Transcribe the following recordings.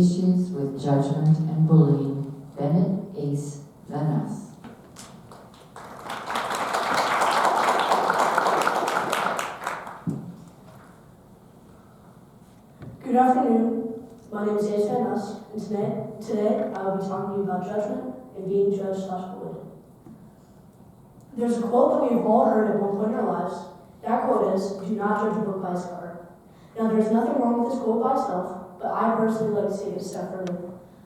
Issues with judgment and bullying, Bennett Ace Venas. Good afternoon. My name is Ace Venas, and today I will be talking to you about judgment and being judged/bullied. There's a quote that we've all heard at one point in our lives. That quote is, "Do not judge a book by its cover." Now, there's nothing wrong with this quote by itself, but I personally like to take it a step further.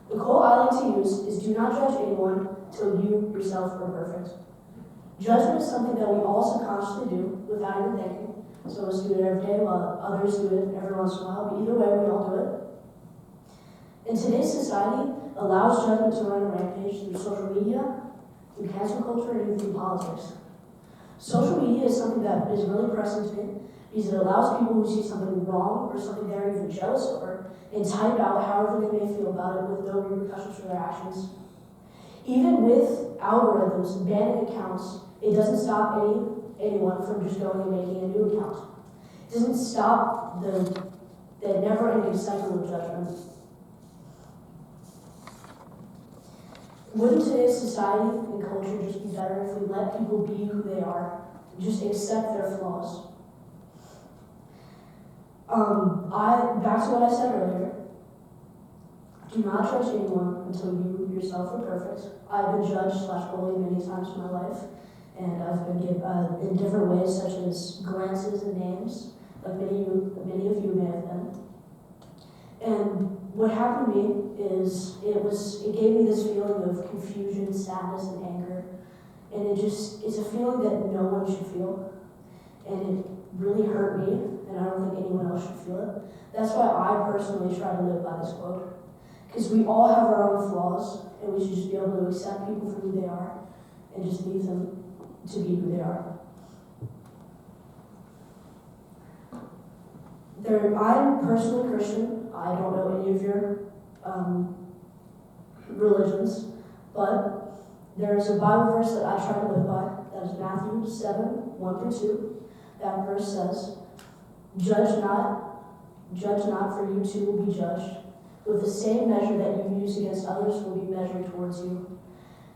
The quote I like to use is, "Do not judge anyone till you yourself are perfect." Judgment is something that we all subconsciously do without even thinking. Some of us do it every day, while others do it every once in a while, but either way, we all do it. And today's society allows judgment to run rampage through social media, through cancel culture, and even through politics. Social media is something that is really pressing to me because it allows people who see something wrong or something they're even jealous over and type out however they may feel about it with no repercussions for their actions. Even with algorithms banning accounts, it doesn't stop anyone from just going and making a new account. It doesn't stop the never-ending cycle of judgment. Wouldn't today's society and culture just be better if we let people be who they are, just accept their flaws? Back to what I said earlier. Do not judge anyone until you yourself are perfect. I've been judged/bullied many times in my life, and I've been given in different ways, such as glances and names, like many of you may have been. And what happened to me is it gave me this feeling of confusion, sadness, and anger, and it's a feeling that no one should feel, and it really hurt me, and I don't think anyone else should feel it. That's why I personally try to live by this quote. Because we all have our own flaws, and we should just be able to accept people for who they are and just leave them to be who they are. I'm personally Christian. I don't know any of your religions, but there's a Bible verse that I try to live by. That is Matthew 7:1-2. That verse says, Judge not, for you too will be judged. With the same measure that you use against others will be measured towards you."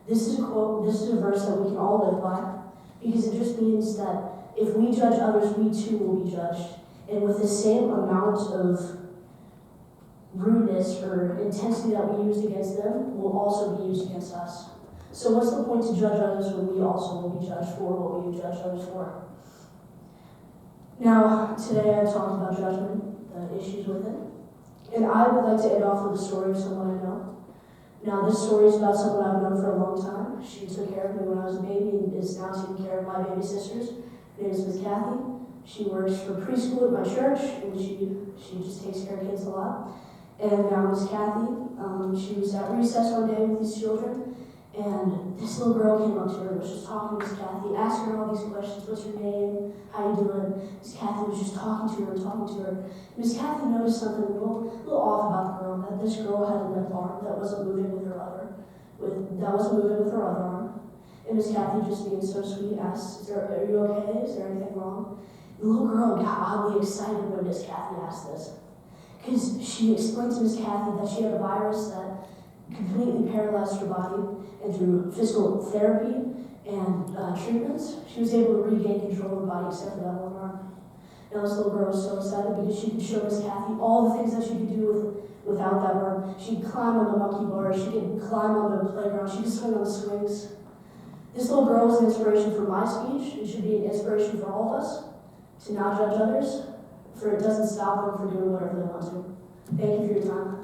This is a verse that we can all live by, because it just means that if we judge others, we too will be judged. And with the same amount of rudeness or intensity that we used against them will also be used against us. So what's the point to judge others when we also will be judged for what we judge others for? Now, today I talked about judgment, the issues with it. And I would like to end off with a story of someone I know. Now, this story is about someone I've known for a long time. She took care of me when I was a baby and is now taking care of my baby sisters. Her name is Miss Kathy. She works for preschool at my church, and she just takes care of kids a lot. And now Miss Kathy, she was at recess one day with these children, and this little girl came up to her and was just talking to Miss Kathy, asked her all these questions. What's your name? How you doing? Miss Kathy was just talking to her. Miss Kathy noticed something a little off about the girl, that this girl had a limp arm that wasn't moving with her other arm. And Miss Kathy, just being so sweet, asked, "Are you okay? Is there anything wrong?" The little girl got oddly excited when Miss Kathy asked this, because she explained to Miss Kathy that she had a virus that completely paralyzed her body, and through physical therapy and treatments, she was able to regain control of her body except for that one arm. Now this little girl was so excited because she could show Miss Kathy all the things that she could do without that arm. She could climb on the monkey bars, she could climb on the playground, she could swing on the swings. This little girl was an inspiration for my speech. It should be an inspiration for all of us to not judge others, for it doesn't stop them from doing whatever they want to. Thank you for your time.